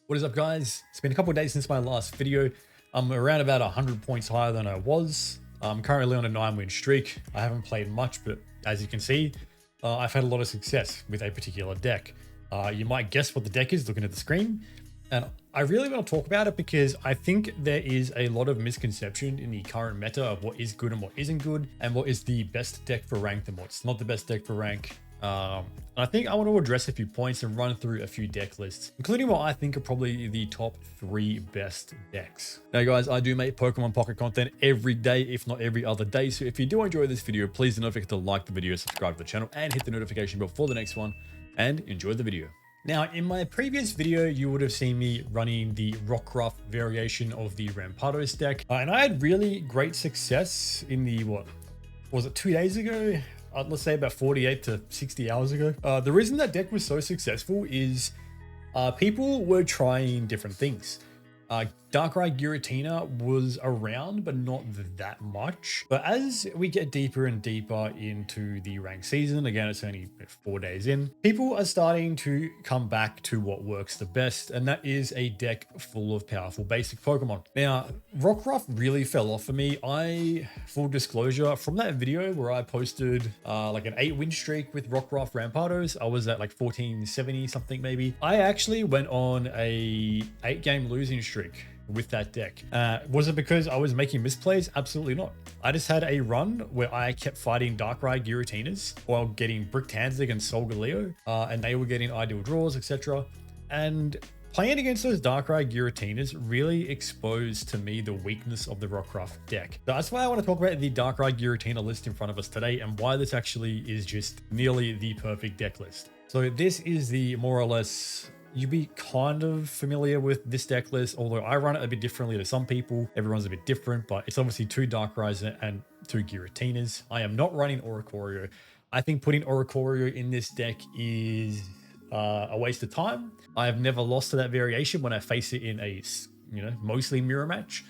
What is up, guys? It's been a couple of days since my last video. I'm around about 100 points higher than I was. I'm currently on a 9-win streak. I haven't played much, but as you can see, I've had a lot of success with a particular deck. You might guess what the deck is looking at the screen, and I really want to talk about it because I think there is a lot of misconception in the current meta of what is good and what isn't good, and what is the best deck for ranked and what's not the best deck for rank. I think I want to address a few points and run through a few deck lists, including what I think are probably the top 3 best decks. Now guys, I do make Pokemon Pocket content every day, if not every other day. So if you do enjoy this video, please do not forget to like the video, subscribe to the channel, and hit the notification bell for the next one, and enjoy the video. Now, in my previous video, you would have seen me running the Rockruff variation of the Rampardos deck. And I had really great success in the, what was it, 2 days ago? Let's say about 48 to 60 hours ago. The reason that deck was so successful is people were trying different things. Darkrai Giratina was around, but not that much. But as we get deeper and deeper into the ranked season, again, it's only 4 days in, people are starting to come back to what works the best, and that is a deck full of powerful basic Pokemon. Now, Rockruff really fell off for me. Full disclosure, from that video where I posted like an 8-win streak with Rockruff Rampardos, I was at like 1470 something maybe. I actually went on a 8-game losing streak with that deck. Was it because I was making misplays? Absolutely not. I just had a run where I kept fighting Darkrai Giratinas while getting bricked hands against Solgaleo, and they were getting ideal draws, etc. And playing against those Darkrai Giratinas really exposed to me the weakness of the Rockruff deck. So that's why I want to talk about the Darkrai Giratina list in front of us today, and why this actually is just nearly the perfect deck list. So this is the more or less, you'd be kind of familiar with this deck list, although I run it a bit differently to some people. Everyone's a bit different, but it's obviously 2 Darkrai's and 2 Giratinas. I am not running Oricorio. I think putting Oricorio in this deck is a waste of time. I have never lost to that variation when I face it in a, mostly mirror match.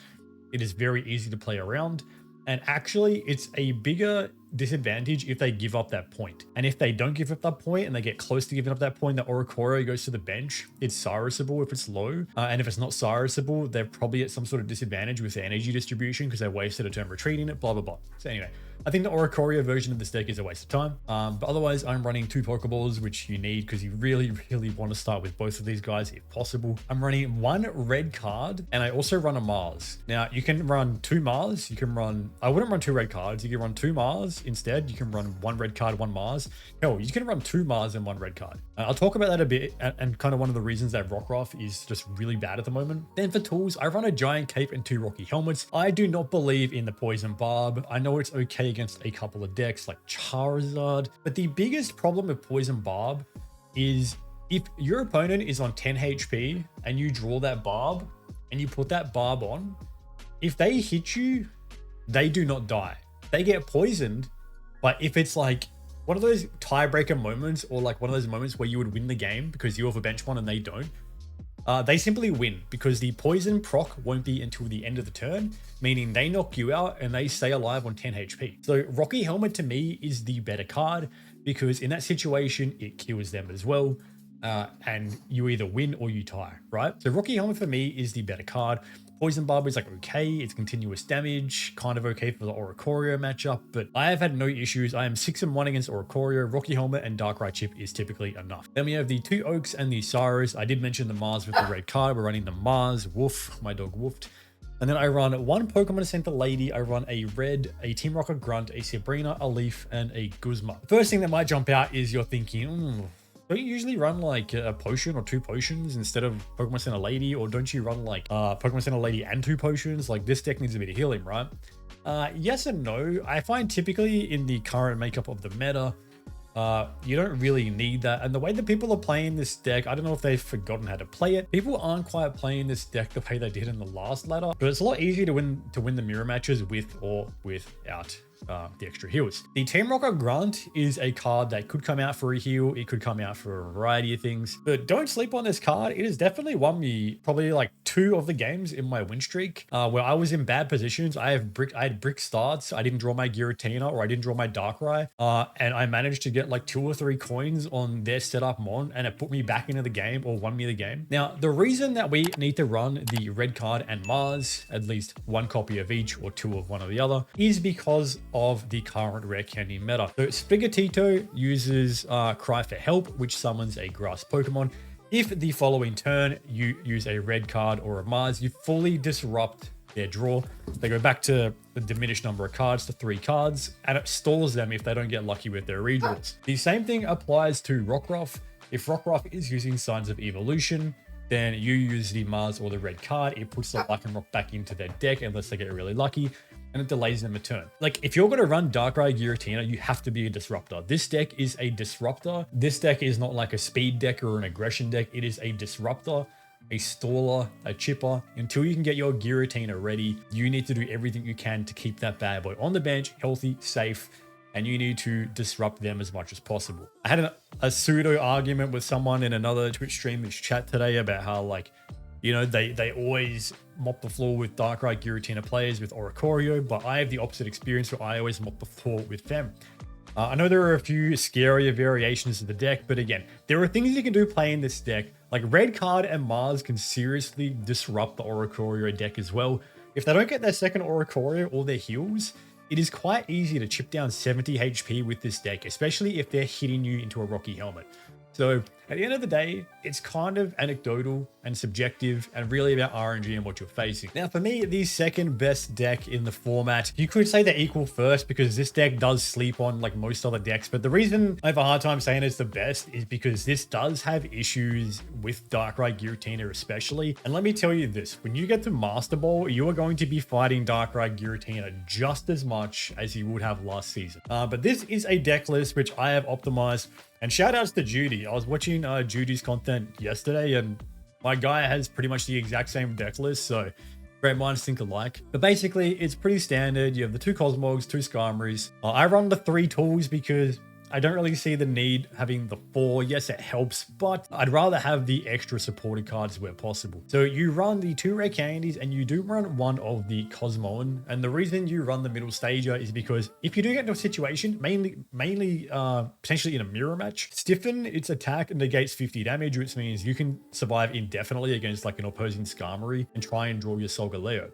It is very easy to play around. And actually, it's a bigger disadvantage if they give up that point. And if they don't give up that point and they get close to giving up that point, the Oricorio goes to the bench. It's Cyrusable if it's low. And if it's not Cyrusable, they're probably at some sort of disadvantage with their energy distribution because they wasted a turn retreating it, blah, blah, blah. So anyway, I think the Oricorio version of this deck is a waste of time. But otherwise, I'm running 2 Pokeballs, which you need because you really, really want to start with both of these guys if possible. I'm running 1 red card, and I also run a Mars. Now, you can run 2 Mars. You can run, I wouldn't run 2 red cards. You can run 2 Mars instead. You can run 1 red card, 1 Mars. Hell, you can run 2 Mars and 1 red card. I'll talk about that a bit, and kind of one of the reasons that Rockruff is just really bad at the moment. Then for tools, I run a Giant Cape and 2 Rocky Helmets. I do not believe in the Poison Barb. I know it's okay against a couple of decks like Charizard, but the biggest problem with Poison Barb is if your opponent is on 10 HP and you draw that Barb and you put that Barb on, if they hit you, they do not die. They get poisoned, but if it's like one of those tiebreaker moments, or like one of those moments where you would win the game because you have a bench one and they don't, they simply win because the poison proc won't be until the end of the turn, meaning they knock you out and they stay alive on 10 HP. So Rocky Helmet to me is the better card because in that situation, it kills them as well. And you either win or you tie, right? So Rocky Helmet for me is the better card. Poison Barb is like okay, it's continuous damage, kind of okay for the Oricorio matchup, but I have had no issues. I am 6-1 against Oricorio. Rocky Helmet and Darkrai Chip is typically enough. Then we have the 2 Oaks and the Cyrus. I did mention the Mars with the red card. We're running the Mars. Woof, my dog woofed. And then I run 1 Pokemon Center Lady. I run a Red, a Team Rocket Grunt, a Sabrina, a Leaf, and a Guzma. The first thing that might jump out is you're thinking, don't you usually run like a potion or 2 potions instead of Pokemon Center Lady? Or don't you run like Pokemon Center Lady and 2 potions? Like this deck needs a bit of healing, right? Yes and no. I find typically in the current makeup of the meta, you don't really need that. And the way that people are playing this deck, I don't know if they've forgotten how to play it. People aren't quite playing this deck the way they did in the last ladder, but it's a lot easier to win the mirror matches with or without the extra heals. The Team Rocket Grunt is a card that could come out for a heal. It could come out for a variety of things, but don't sleep on this card. It has definitely won me probably like 2 of the games in my win streak where I was in bad positions. I had brick starts. I didn't draw my Giratina or I didn't draw my Darkrai, and I managed to get like 2 or 3 coins on their setup mon, and it put me back into the game or won me the game. Now, the reason that we need to run the red card and Mars, at least 1 copy of each or 2 of one or the other, is because of the current rare candy meta. So Sprigatito uses Cry for Help, which summons a grass Pokemon. If the following turn you use a red card or a Mars, you fully disrupt their draw. They go back to the diminished number of cards to 3 cards, and it stalls them if they don't get lucky with their redraws. The same thing applies to Rockruff. If Rockruff is using Signs of Evolution, then you use the Mars or the red card. It puts the Lycanroc back into their deck unless they get really lucky, and it delays them a turn. Like, if you're going to run Darkrai Giratina, you have to be a disruptor. This deck is a disruptor. This deck is not like a speed deck or an aggression deck. It is a disruptor, a staller, a chipper. Until you can get your Giratina ready, you need to do everything you can to keep that bad boy on the bench, healthy, safe, and you need to disrupt them as much as possible. I had a pseudo argument with someone in another Twitch streamer's chat today about how, like, you know, they always mop the floor with Darkrai Giratina players with Oricorio, but I have the opposite experience where I always mop the floor with Fem. I know there are a few scarier variations of the deck, but again, there are things you can do playing this deck. Like red card and Mars can seriously disrupt the Oricorio deck as well. If they don't get their second Oricorio or their heals, it is quite easy to chip down 70 HP with this deck, especially if they're hitting you into a Rocky Helmet. So at the end of the day, it's kind of anecdotal and subjective and really about RNG and what you're facing. Now, for me, the second best deck in the format, you could say they're equal first because this deck does sleep on like most other decks. But the reason I have a hard time saying it's the best is because this does have issues with Darkrai Giratina especially. And let me tell you this, when you get to Master Ball, you are going to be fighting Darkrai Giratina just as much as you would have last season. But this is a deck list which I have optimized. And shout outs to Judy. I was watching Judy's content yesterday, and my guy has pretty much the exact same deck list, so great minds think alike. But basically, it's pretty standard. You have the 2 Cosmogs, 2 Skarmories. I run the 3 tools because I don't really see the need having the 4. Yes, it helps, but I'd rather have the extra supported cards where possible. So you run the 2 rare candies and you do run 1 of the Cosmoan. And the reason you run the middle stager is because if you do get into a situation, mainly potentially in a mirror match, Stiffen its attack negates 50 damage, which means you can survive indefinitely against like an opposing Skarmory and try and draw your Solgaleo.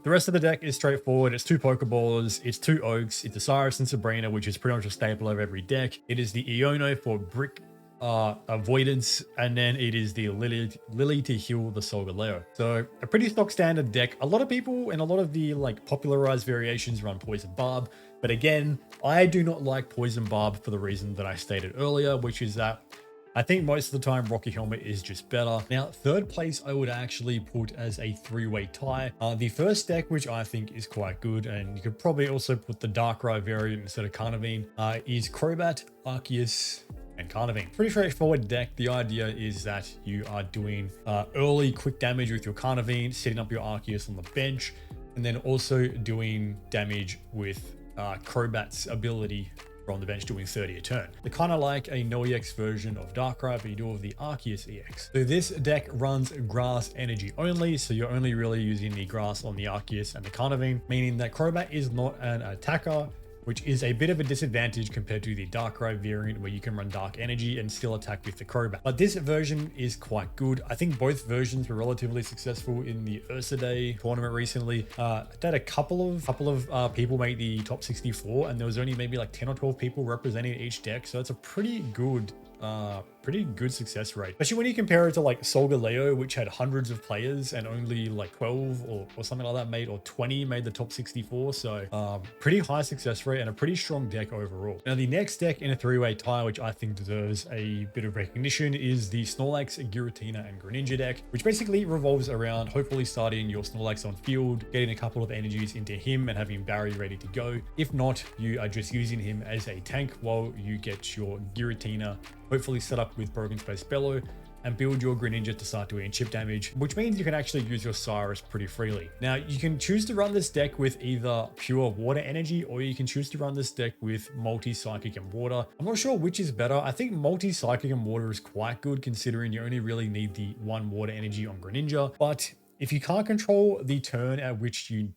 The rest of the deck is straightforward. It's 2 Pokeballs, it's 2 Oaks, it's a Cyrus and Sabrina, which is pretty much a staple of every deck. It is the Iono for brick avoidance, and then it is the Lily to heal the Solgaleo. So a pretty stock standard deck. A lot of people and a lot of the like popularized variations run Poison Barb, but again, I do not like Poison Barb for the reason that I stated earlier, which is that I think most of the time Rocky Helmet is just better. Now, third place I would actually put as a 3-way tie. The first deck, which I think is quite good, and you could probably also put the Darkrai variant instead of Carnivine, is Crobat, Arceus, and Carnivine. Pretty straightforward deck. The idea is that you are doing early quick damage with your Carnivine, setting up your Arceus on the bench, and then also doing damage with Crobat's ability on the bench doing 30 a turn. They're kind of like a no EX version of Darkrai, but you do have the Arceus EX. So this deck runs grass energy only, so you're only really using the grass on the Arceus and the Carnivine, meaning that Crobat is not an attacker, which is a bit of a disadvantage compared to the Darkrai variant where you can run Dark Energy and still attack with the Crobat. But this version is quite good. I think both versions were relatively successful in the Ursa Day tournament recently. I had a couple of people make the top 64, and there was only maybe like 10 or 12 people representing each deck, so it's a pretty good success rate, especially when you compare it to like Solgaleo, which had hundreds of players and only like 12 or something like that made, or 20 made the top 64. So pretty high success rate and a pretty strong deck overall. Now the next deck in a 3-way tie, which I think deserves a bit of recognition, is the Snorlax, Giratina, and Greninja deck, which basically revolves around hopefully starting your Snorlax on field, getting a couple of energies into him and having Barry ready to go. If not, you are just using him as a tank while you get your Giratina hopefully set up with Broken Space Bellow, and build your Greninja to start doing chip damage, which means you can actually use your Cyrus pretty freely. Now, you can choose to run this deck with either pure water energy, or you can choose to run this deck with multi-psychic and water. I'm not sure which is better. I think multi-psychic and water is quite good, considering you only really need the one water energy on Greninja. But if you can't control the turn at which you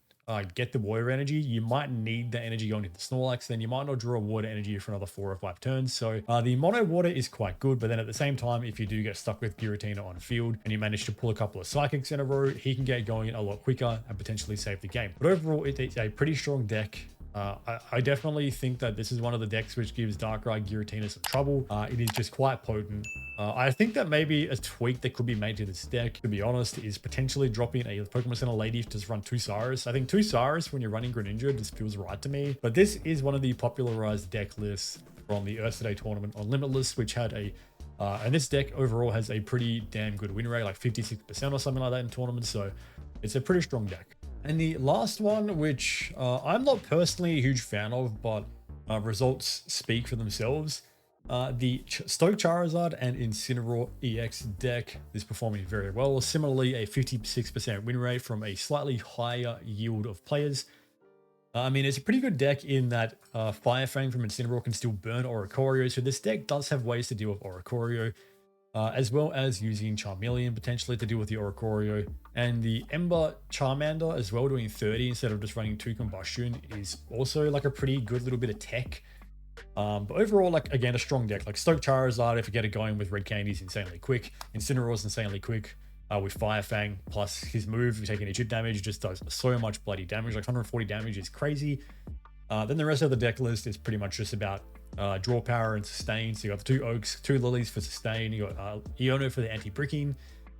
get the water energy, you might need the energy going into Snorlax, then you might not draw water energy for another 4 or 5 turns. So the mono water is quite good, but then at the same time, if you do get stuck with Giratina on field and you manage to pull a couple of psychics in a row, he can get going a lot quicker and potentially save the game. But overall, it's a pretty strong deck. I definitely think that this is one of the decks which gives Darkrai Giratina some trouble. It is just quite potent. I think that maybe a tweak that could be made to this deck, to be honest, is potentially dropping a Pokemon Center Lady to just run 2 Cyrus. I think 2 Cyrus when you're running Greninja just feels right to me. But this is one of the popularized deck lists from the Earth Day tournament on Limitless, which had a and this deck overall has a pretty damn good win rate, like 56% or something like that in tournaments. So it's a pretty strong deck. And the last one, which I'm not personally a huge fan of, but results speak for themselves. The Stoke Charizard and Incineroar EX deck is performing very well. Similarly, a 56% win rate from a slightly higher yield of players. I mean, it's a pretty good deck in that Fire Fang from Incineroar can still burn Oricorio, so this deck does have ways to deal with Oricorio. As well as using Charmeleon potentially to deal with the Oricorio. And the Ember Charmander as well, doing 30 instead of just running 2 Combustion is also like a pretty good little bit of tech. But overall, like, again, a strong deck. Like Stoke Charizard, if you get it going with Red Candy, is insanely quick. Incineroar's insanely quick. With Fire Fang, plus his move, taking a chip damage, just does so much bloody damage. Like 140 damage is crazy. Then the rest of the deck list is pretty much just about draw power and sustain. So you got the 2 Oaks, 2 Lilies for sustain. You got Iono for the anti-bricking,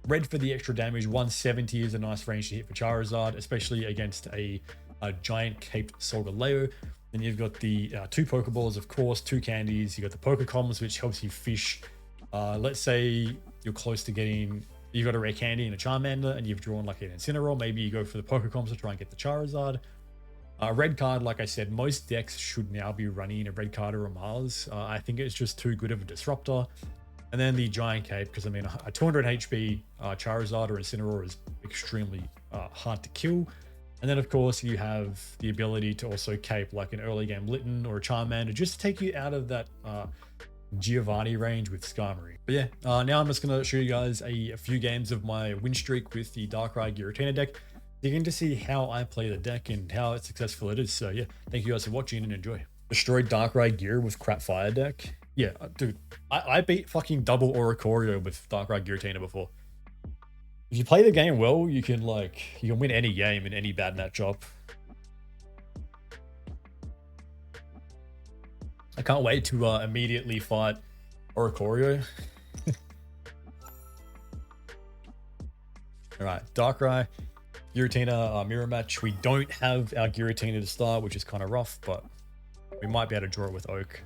Red for the extra damage. 170 is a nice range to hit for Charizard, especially against a giant caped Solgaleo. Then you've got the 2 Pokeballs, of course, 2 candies. You got the Pokecoms, which helps you fish. Let's say you're close to getting, you've got a rare candy and a Charmander, and you've drawn like an Incineroar. Maybe you go for the Pokecoms to try and get the Charizard. Red card, like I said, most decks should now be running a red card or a Mars. I think it's just too good of a disruptor. And then the Giant Cape, because I mean, a 200 HP Charizard or Incineroar is extremely hard to kill. And then, of course, you have the ability to also cape like an early game Litten or a Charmander, just to take you out of that Giovanni range with Skarmory. But yeah, now I'm just going to show you guys a few games of my win streak with the Darkrai Giratina deck. You can just see how I play the deck and how successful it is. So yeah, thank you guys for watching and enjoy. Destroyed Darkrai Gear with crap fire deck. Yeah, dude, I beat fucking double Oricorio with Darkrai Giratina before. If you play the game well, you can win any game in any bad matchup. I can't wait to immediately fight Oricorio. All right, Darkrai Giratina mirror match. We don't have our Giratina to start, which is kind of rough, but we might be able to draw it with Oak.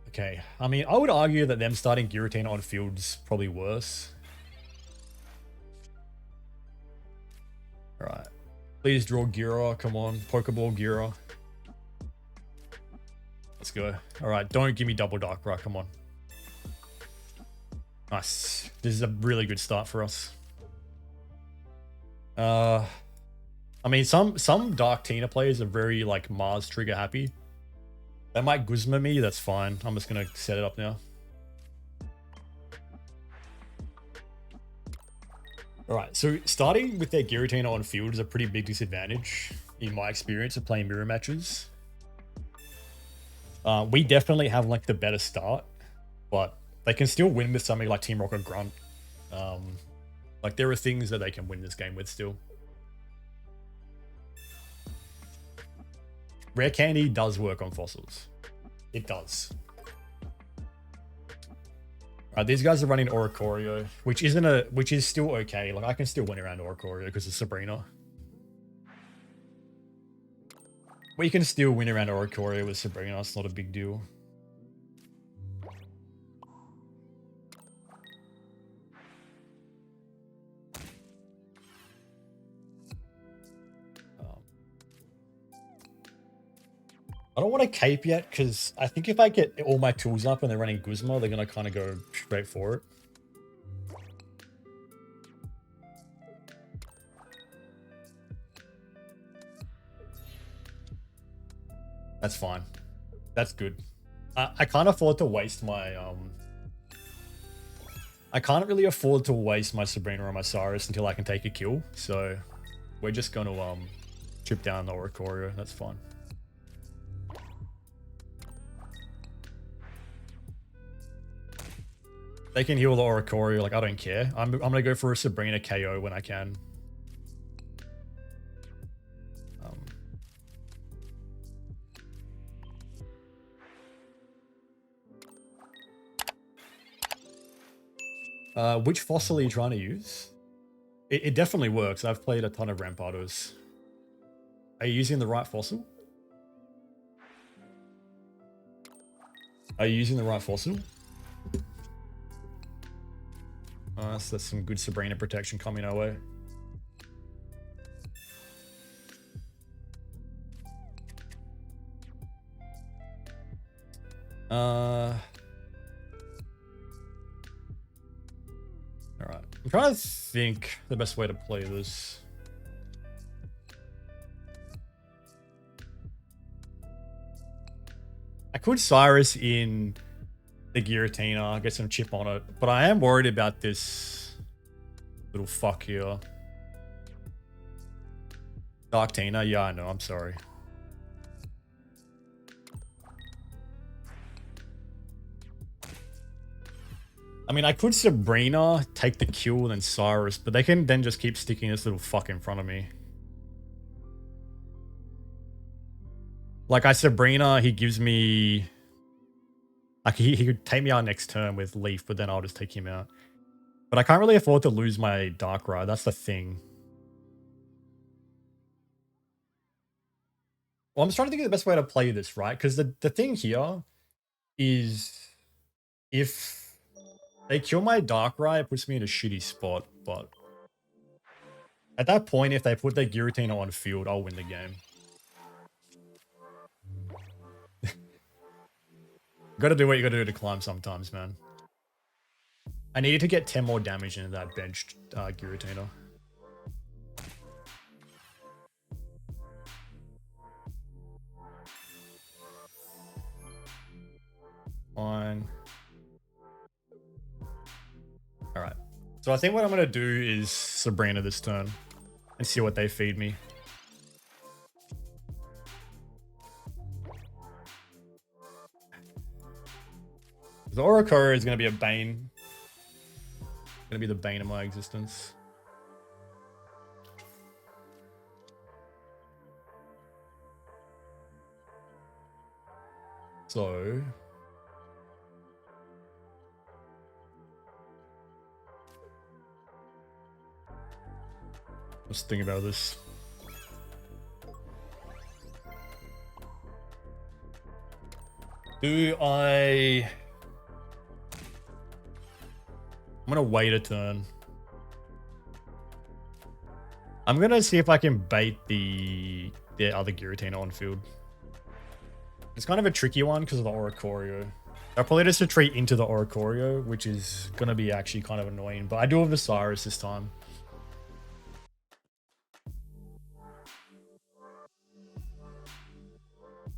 Okay, I mean, I would argue that them starting Giratina on field is probably worse. All right, please draw Gira. Come on, Pokeball Gira. Let's go. All right, don't give me double Darkrai. Come on. Nice. This is a really good start for us. I mean, some Dark Tina players are very like Mars trigger happy. They might Guzma me, that's fine. I'm just gonna set it up now. Alright, so starting with their Giratina on field is a pretty big disadvantage in my experience of playing mirror matches. We definitely have like the better start, but they can still win with something like Team Rocket Grunt. Like there are things that they can win this game with still. Rare Candy does work on fossils. It does. Alright, these guys are running Oricorio, which is still okay. Like I can still win around Oricorio because of Sabrina. We can still win around Oricorio with Sabrina, it's not a big deal. I don't want to cape yet because I think if I get all my tools up and they're running Guzma, they're going to kind of go straight for it. That's fine. That's good. I can't afford to waste my I can't really afford to waste my Sabrina or my Cyrus until I can take a kill. So we're just going to chip down the Oricorio. That's fine. They can heal the Oricorio. Like, I don't care. I'm going to go for a Sabrina KO when I can. Which fossil are you trying to use? It definitely works. I've played a ton of Rampardos. Are you using the right fossil? Are you using the right fossil? So that's some good Sabrina protection coming our way. Alright. I'm trying to think the best way to play this. I could Cyrus in the Giratina, get some chip on it, but I am worried about this little fuck here. Darktina, yeah, I know, I'm sorry. I mean, I could Sabrina, take the kill, then Cyrus, but they can then just keep sticking this little fuck in front of me. Like, I Sabrina, he gives me... Like, he could take me out next turn with Leaf, but then I'll just take him out. But I can't really afford to lose my Darkrai, that's the thing. Well, I'm just trying to think of the best way to play this, right? Because the thing here is... If they kill my Darkrai, it puts me in a shitty spot, but... At that point, if they put their Giratina on field, I'll win the game. Gotta do what you gotta do to climb sometimes, man. I needed to get 10 more damage into that benched Giratina. Fine. Alright. So I think what I'm gonna do is Sabrina this turn and see what they feed me. The Oricorio is going to be a bane. Going to be the bane of my existence. So... Let's think about this. Do I... I'm gonna wait a turn. I'm gonna see if I can bait the other Giratina on field. It's kind of a tricky one because of the Oricorio. I'll probably just retreat into the Oricorio, which is gonna be actually kind of annoying. But I do have the Cyrus this time.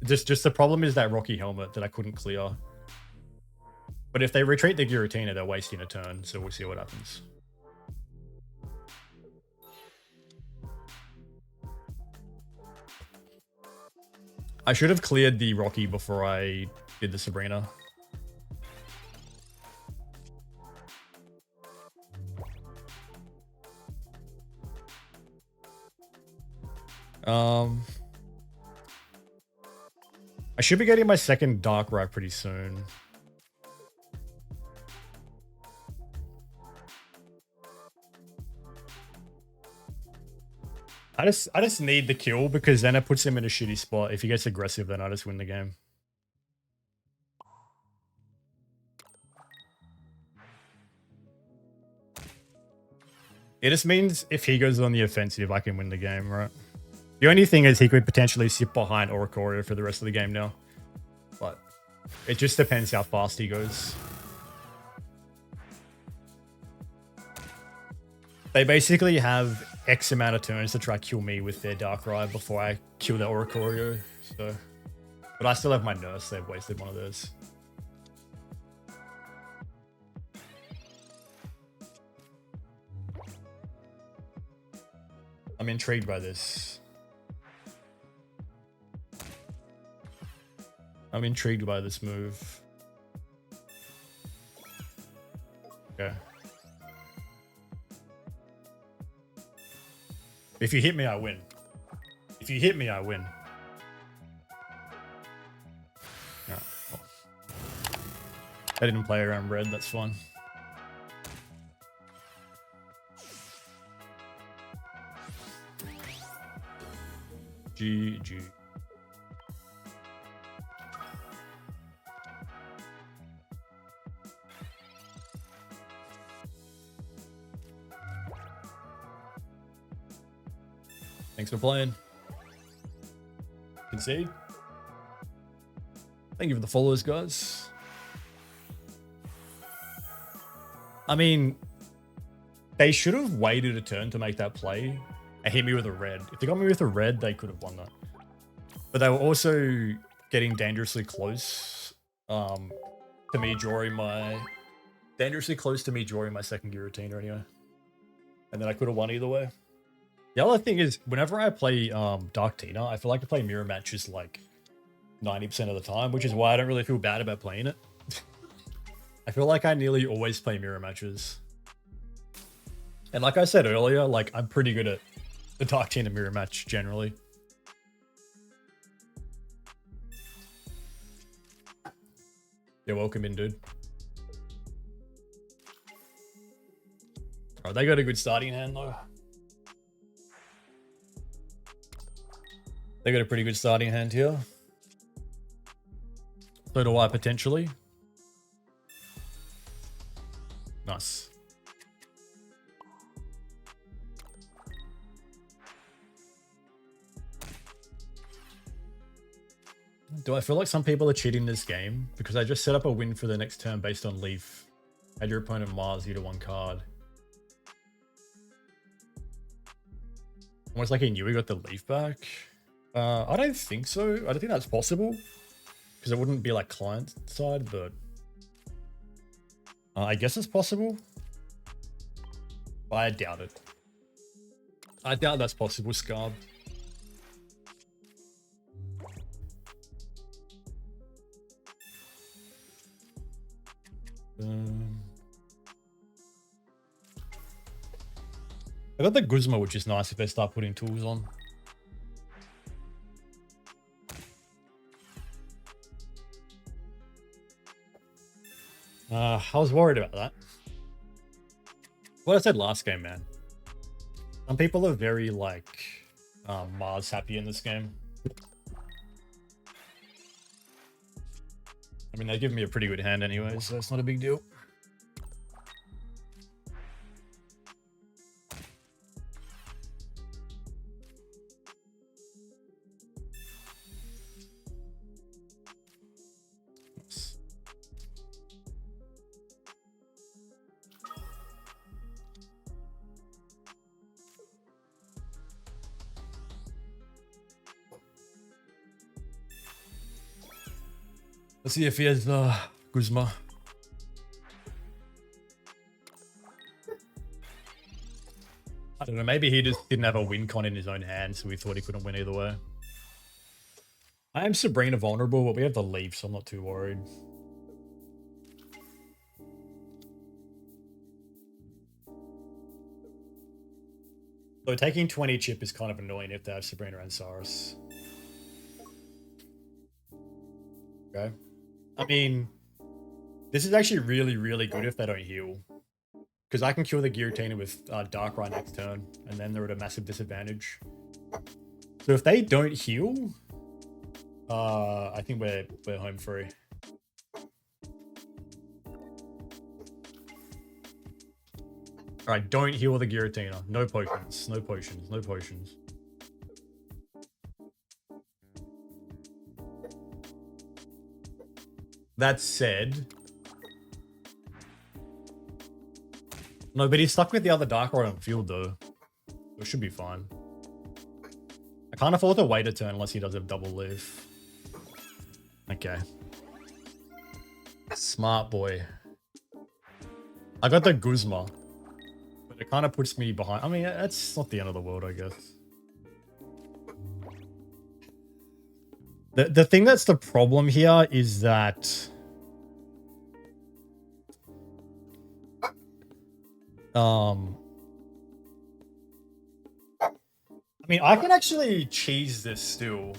Just the problem is that Rocky Helmet that I couldn't clear. But if they retreat the Giratina, they're wasting a turn, so we'll see what happens. I should have cleared the Rocky before I did the Sabrina. I should be getting my second Darkrai pretty soon. I just need the kill because then it puts him in a shitty spot. If he gets aggressive, then I just win the game. It just means if he goes on the offensive, I can win the game, right? The only thing is he could potentially sit behind Oricorio for the rest of the game now. But it just depends how fast he goes. They basically have X amount of turns to try kill me with their Darkrai before I kill their Oricorio. So, but I still have my Nurse. They've wasted one of those. I'm intrigued by this. I'm intrigued by this move. Okay. If you hit me, I win. If you hit me, I win. Alright, well. I didn't play around red, that's fine. GG. Thanks for playing. Concede. Thank you for the followers, guys. I mean, they should have waited a turn to make that play and hit me with a red. If they got me with a red, they could have won that. But they were also getting dangerously close to me drawing my... Dangerously close to me drawing my second Giratina anyway. And then I could have won either way. The other thing is, whenever I play Darktina, I feel like I play mirror matches like 90% of the time, which is why I don't really feel bad about playing it. I feel like I nearly always play mirror matches. And like I said earlier, like I'm pretty good at the Darktina mirror match generally. You're welcome in, dude. Alright, they got a good starting hand though. They got a pretty good starting hand here. So do I, potentially. Nice. Do I feel like some people are cheating this game? Because I just set up a win for the next turn based on Leaf. Had your opponent Mars you to one card. Almost like he knew he got the Leaf back. I don't think so. I don't think that's possible. Because it wouldn't be like client side, but... I guess it's possible. But I doubt it. I doubt that's possible, Scarb. I got the Guzma, which is nice if they start putting tools on. I was worried about that. What I said last game, man. Some people are very, like, Mars happy in this game. I mean, they give me a pretty good hand anyway, so it's not a big deal. Let's see if he has Guzma. I don't know, maybe he just didn't have a win con in his own hand, so we thought he couldn't win either way. I am Sabrina vulnerable, but we have the Leaf, so I'm not too worried. So taking 20 chip is kind of annoying if they have Sabrina and Saurus. Okay. I mean, this is actually really, really good if they don't heal. Because I can kill the Giratina with Darkrai next turn, and then they're at a massive disadvantage. So if they don't heal, I think we're home free. Alright, don't heal the Giratina. No potions, no potions, no potions. That said, No, but he's stuck with the other Darkrai on field though. It should be fine. I can't afford to wait a turn unless he does a double leaf. Okay. Smart boy. I got the Guzma. But it kind of puts me behind. I mean, that's not the end of the world, I guess. The thing that's the problem here is that I mean, I can actually cheese this still.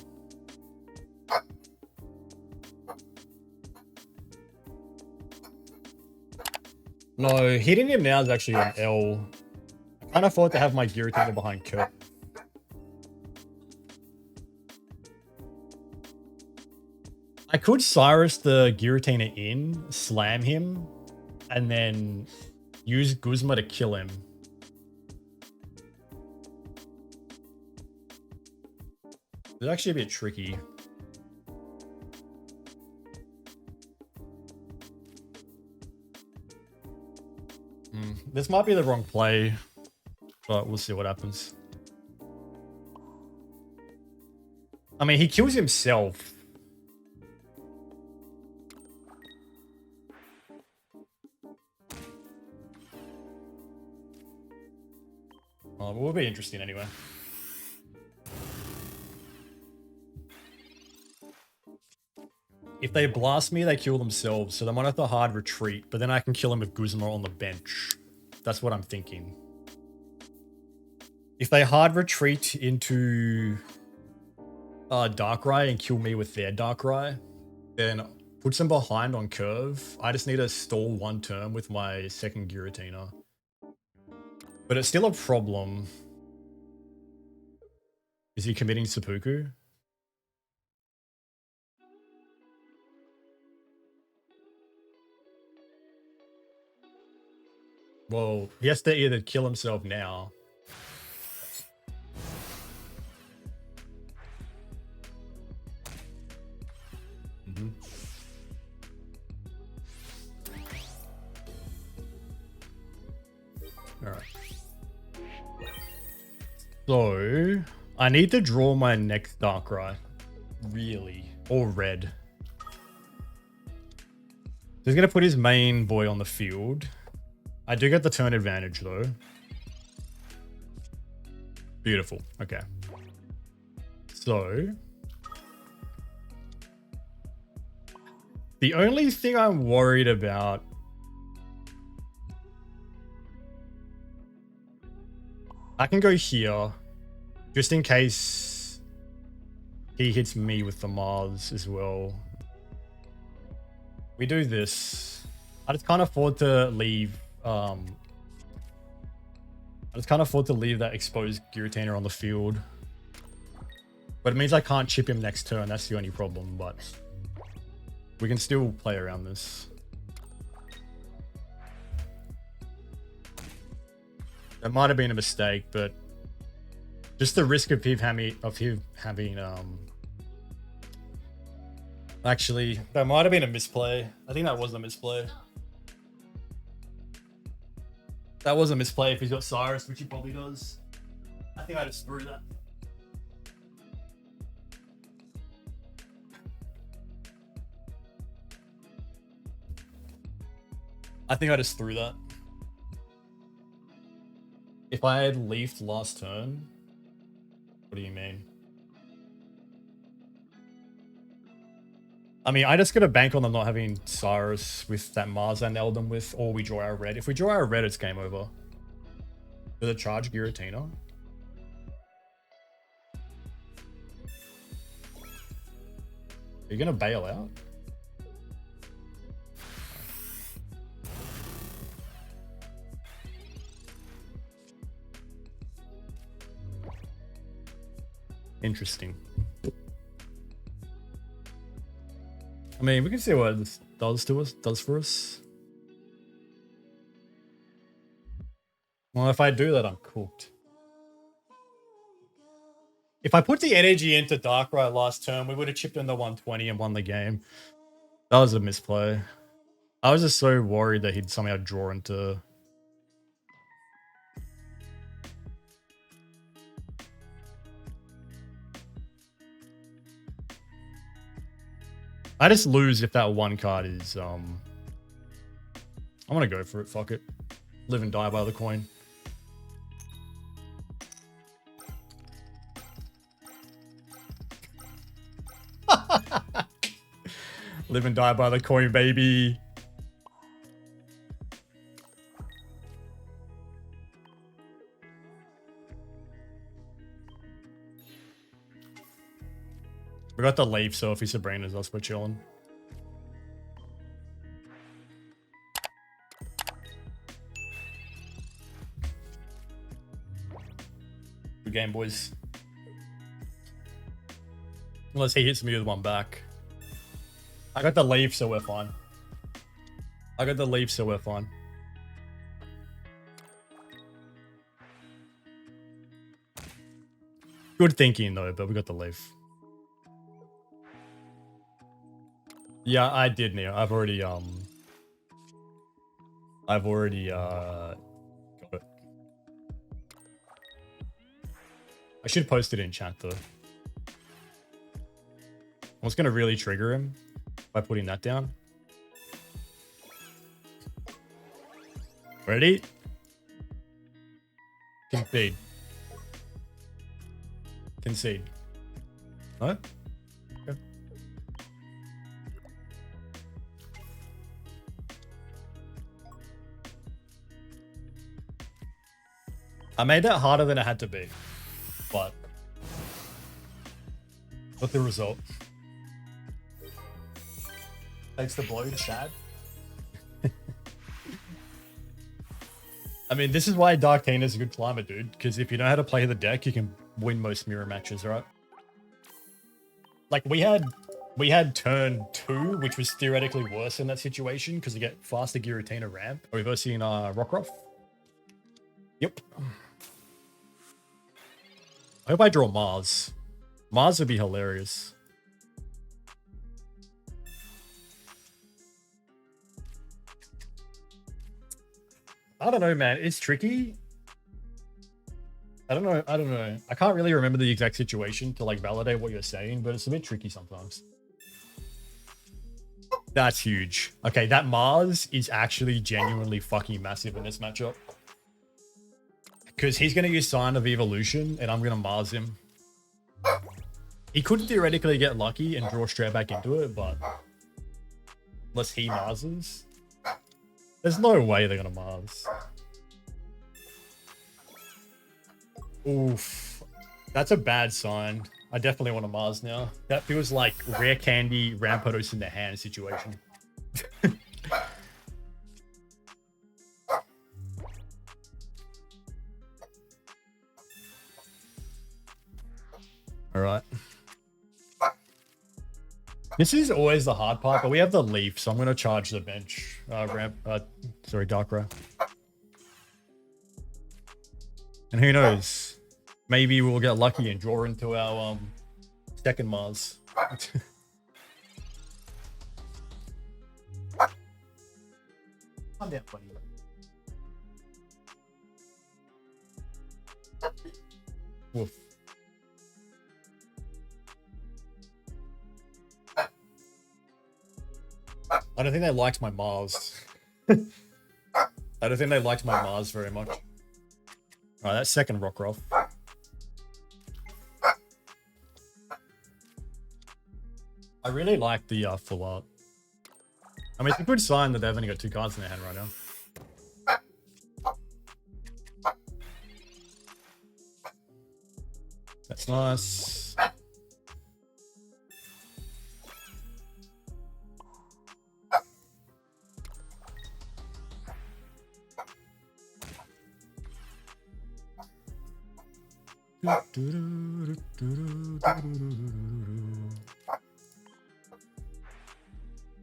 No, hitting him now is actually an L. I can't afford to have my Giratina behind Kurt. I could Cyrus the Giratina in, slam him, and then use Guzma to kill him. It's actually a bit tricky. This might be the wrong play, but we'll see what happens. I mean, he kills himself. Oh, it will be interesting anyway. If they blast me, they kill themselves, so they might have to hard retreat, but then I can kill him with Guzma on the bench. That's what I'm thinking. If they hard retreat into Darkrai and kill me with their Darkrai, then puts them behind on curve. I just need to stall one turn with my second Giratina. But it's still a problem. Is he committing seppuku? Well, he has to either kill himself now. All right. So, I need to draw my next Darkrai. Really. Or red. He's going to put his main boy on the field. I do get the turn advantage, though. Beautiful. Okay. So, the only thing I'm worried about... I can go here, just in case he hits me with the Mars as well. We do this. I just can't afford to leave... I just can't afford to leave that exposed Giratina on the field. But it means I can't chip him next turn. That's the only problem, but we can still play around this. That might have been a mistake, but just the risk of him having actually, that might have been a misplay. I think that was a misplay. That was a misplay if he's got Cyrus, which he probably does. I think I just threw that. I think I just threw that. If I had leafed last turn, what do you mean? I mean, I just gotta bank on them not having Cyrus with that Mars I nailed them with, or we draw our red. If we draw our red, it's game over. Does it charge Giratina? Are you gonna bail out? Interesting. I mean, we can see what this does for us. Well, if I do that, I'm cooked. If I put the energy into Darkrai last turn, we would have chipped in the 120 and won the game. That was a misplay. I was just so worried that he'd somehow draw into I just lose if that one card is I'm gonna go for it. Fuck it. Live and die by the coin. Live and die by the coin, baby. We got the leaf, so if he's Sabrina's us, we're chilling. Good game, boys. Unless he hits me with one back. I got the leaf, so we're fine. I got the leaf, so we're fine. Good thinking, though, but we got the leaf. Yeah, I did, Neo. I've already got it. I should post it in chat, though. What's gonna really trigger him by putting that down? Ready? Concede. Concede. No? Okay. I made that harder than it had to be, but what's the result? Takes the blow, Chad. I mean, this is why Darkrai is a good climber, dude. Because if you know how to play the deck, you can win most mirror matches, right? Like we had turn 2, which was theoretically worse in that situation because you get faster Giratina ramp. Are we versing Rockruff? Yep. I hope I draw Mars. Mars would be hilarious. I don't know, man. It's tricky. I don't know. I can't really remember the exact situation to like validate what you're saying, but it's a bit tricky sometimes. That's huge. Okay, that Mars is actually genuinely fucking massive in this matchup. Because he's going to use Sign of Evolution, and I'm going to Mars him. He could theoretically get lucky and draw straight back into it, but unless he Marses, there's no way they're going to Mars. Oof. That's a bad sign. I definitely want to Mars now. That feels like rare candy, Rampardos in the hand situation. All right. This is always the hard part, but we have the leaf, so I'm going to charge the bench. Darkrai. And who knows? Maybe we'll get lucky and draw into our second Mars. Calm down, buddy. Woof. I don't think they liked my Mars. I don't think they liked my Mars very much. Alright, that's second Rockruff. I really like the full art. I mean, it's a good sign that they've only got 2 cards in their hand right now. That's nice.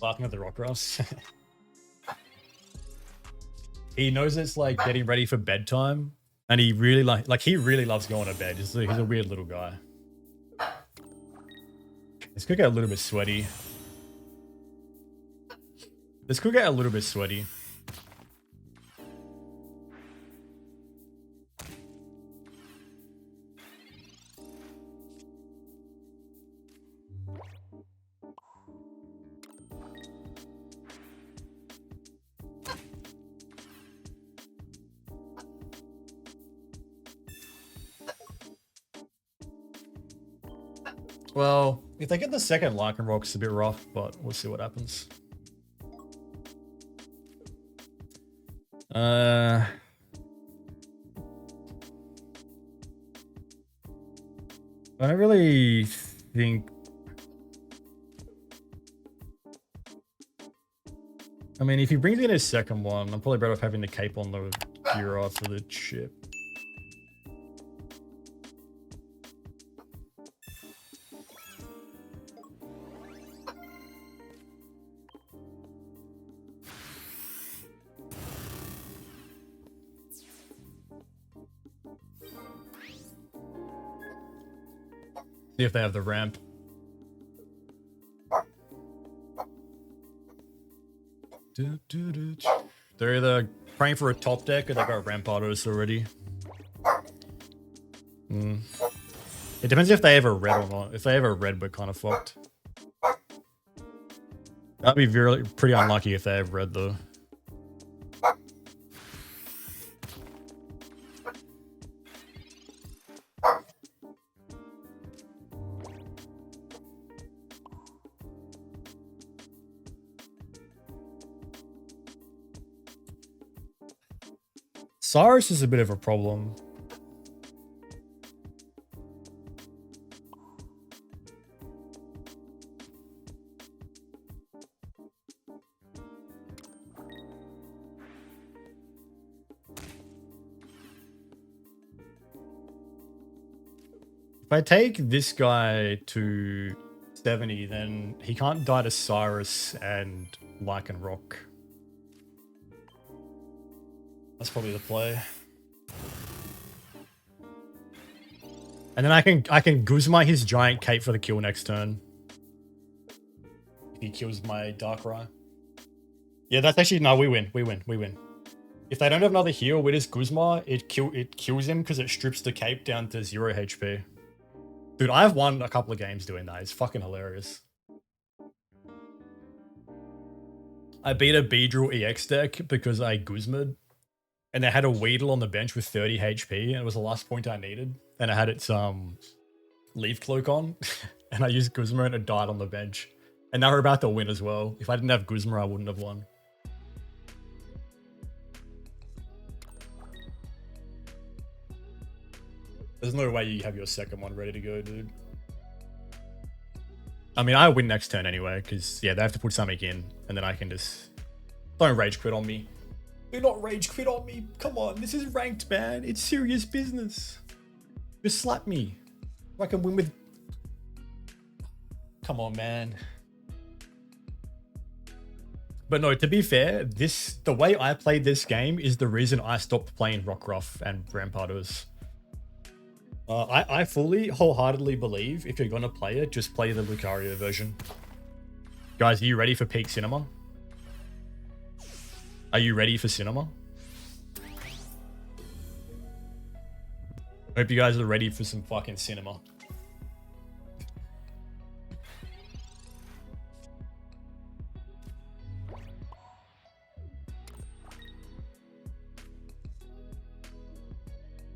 Laughing at the Rockruffs. He knows it's like getting ready for bedtime, and he really he really loves going to bed. He's a weird little guy. This could get a little bit sweaty. Well, if they get the second Lycanroc, it's a bit rough, but we'll see what happens. I don't really think... I mean, if he brings in his second one, I'm probably better off having the cape on the Gira for the chip. See if they have the ramp. They're either praying for a top deck or they got Rampardos already. It depends if they have a red or not. If they have a red, we're kind of fucked. That'd be pretty unlucky if they have red though. Cyrus is a bit of a problem. If I take this guy to 70, then he can't die to Cyrus and Lycanroc. That's probably the play. And then I can Guzma his giant cape for the kill next turn. If he kills my Darkrai. Yeah, that's actually no, we win. If they don't have another heal, we just Guzma, it kills him because it strips the cape down to 0 HP. Dude, I've won a couple of games doing that. It's fucking hilarious. I beat a Beedrill EX deck because I Guzma'd. And they had a Weedle on the bench with 30 HP, and it was the last point I needed. And I had its Leaf Cloak on, and I used Guzma and it died on the bench. And they were about to win as well. If I didn't have Guzma, I wouldn't have won. There's no way you have your second one ready to go, dude. I mean, I win next turn anyway, because, yeah, they have to put something in, and then I can just... Don't rage quit on me. Do not rage quit on me. Come on, this is ranked, man. It's serious business. Just slap me. I can win with... Come on, man. But no, to be fair, the way I played this game is the reason I stopped playing Rockruff and Rampardos. I fully, wholeheartedly believe if you're going to play it, just play the Lucario version. Guys, are you ready for peak cinema? Are you ready for cinema? Hope you guys are ready for some fucking cinema.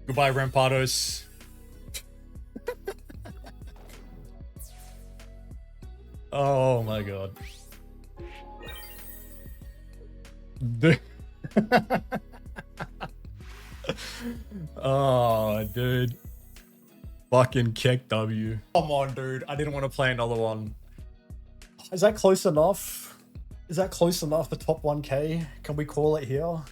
Goodbye, Rampardos. Oh my god. Oh, dude. Fucking Keck W. Come on, dude. I didn't want to play another one. Is that close enough? Is that close enough? The top 1k? Can we call it here?